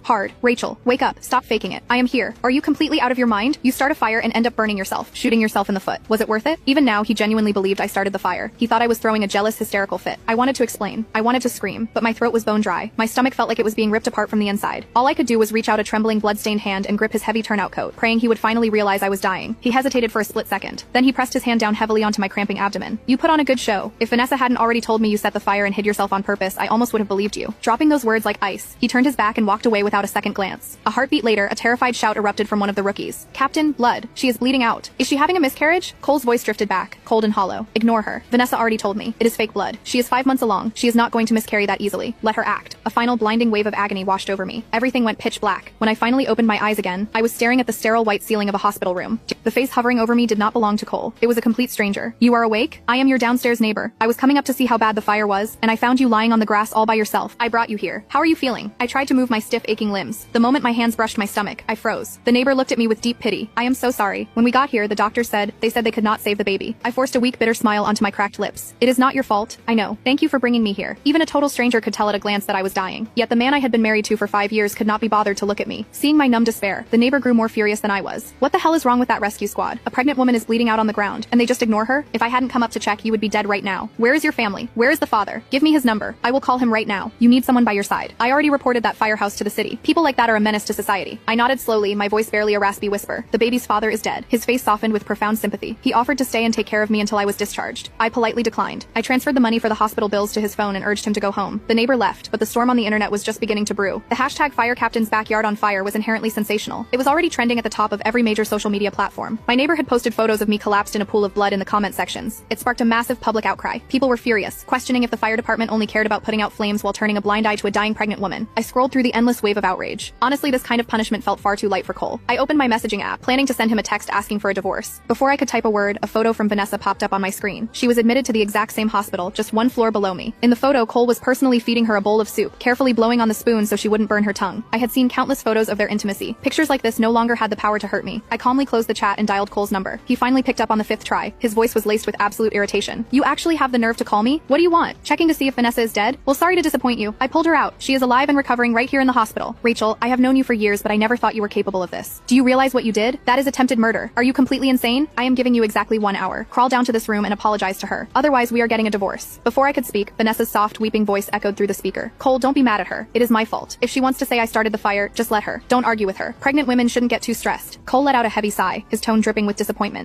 hard. Rachel, wake up. Stop faking it. I am here. Are you completely out of your mind? You start a fire and end up burning yourself, shooting yourself in the foot. Was it worth it? Even now, he genuinely believed I started the fire. He thought I was throwing a jealous, hysterical fit. I wanted to explain. I wanted to scream, but my throat was bone dry. My stomach felt like it was being ripped apart from the inside. All I could do was reach out a trembling, blood-stained hand and grip his heavy turnout coat, praying he would finally realize I was dying. He hesitated for a split second. Then he pressed his hand down heavily onto my cramping abdomen. You put on a good show. If Vanessa hadn't already told me you set the fire and hid yourself on purpose, I almost would have believed you. Dropping those words like ice, he turned his back and walked away without a second glance. A heartbeat later, a terrified shout erupted from one of the rookies. Captain, blood. She is bleeding out. Is she having a miscarriage? Cole's voice drifted back, cold and hollow. Ignore her. Vanessa already told me. It is fake blood. She is 5 months along. She is not going to miscarry that easily. Let her act. A final blinding wave of agony washed over me. Everything went pitch black. When I finally opened my eyes again, I was staring at the sterile white ceiling of a hospital room. The face hovering over me did not belong to Cole. It was a complete stranger. You are awake? I am your downstairs neighbor. I was coming up to see how bad the fire was, and I found you lying on the grass all by yourself. I brought you here. How are you feeling? I tried to move my stiff, aching limbs. The moment my hands brushed my stomach, I froze. The neighbor looked at me with deep pity. I am so sorry. When we got here, the doctors said they could not save the baby. I forced a weak, bitter smile onto my cracked lips. It is not your fault. I know. Thank you for bringing me here. Even a total stranger could tell at a glance that I was dying. Yet the man I had been married to for 5 years could not be bothered to look at me. Seeing my numb despair, the neighbor grew more furious than I was. What the hell is wrong with that rescue squad? A pregnant woman is bleeding out on the ground, and they just ignore her? If I hadn't come up to check, you would be dead right now. Where is your family? Where is the father? Give me his number. I will call him right now. You need someone by your side. I already reported that firehouse to the city. People like that are a menace to society. I nodded slowly, my voice barely a raspy whisper. The baby's father is dead. His face softened with profound sympathy. He offered to stay and take care of me until I was discharged. I politely declined. I transferred the money for the hospital bills to his phone and urged him to go home. The neighbor left, but the storm on the internet was just beginning to brew. The hashtag Fire Captain's Backyard on Fire was inherently sensational. It was already trending at the top of every major social media platform. My neighbor had posted photos of me collapsed in a pool of blood in the comment sections. It sparked a massive public outcry. People were furious, questioning if the fire department only cared about putting out flames while turning a blind eye to a dying pregnant woman. I scrolled through the endless wave of outrage. Honestly, this kind of punishment felt far too light for Cole. I opened my messaging app, planning to send him a text asking for a divorce. Before I could type a word, a photo from Vanessa popped up on my screen. She was admitted to the exact same hospital, just one floor below me. In the photo, Cole was personally feeding her a bowl of soup, carefully blowing on the spoon so she wouldn't burn her tongue. I had seen countless photos of their intimacy. Pictures like this no longer had the power to hurt me. I calmly closed the chat and dialed Cole's number. He finally picked up on the 5th try. His voice was laced with absolute irritation. You actually have the nerve to call me? What do you want? Checking to see if Vanessa is dead? Well, sorry to disappoint you. I pulled her out. She is alive and recovering right here in the hospital. Rachel, I have known you for years, but I never thought you were capable of this. Do you realize what you did? That is attempted murder. Are you completely insane? I am giving you exactly 1 hour. Crawl down to this room and apologize to her. Otherwise, we are getting a divorce. Before I could speak, Vanessa's soft, weeping voice echoed through the speaker. Cole, don't be mad at her. It is my fault. If she wants to say I started the fire, just let her. Don't argue with her. Pregnant women shouldn't get too stressed. Cole let out a heavy sigh, his tone dripping with disappointment.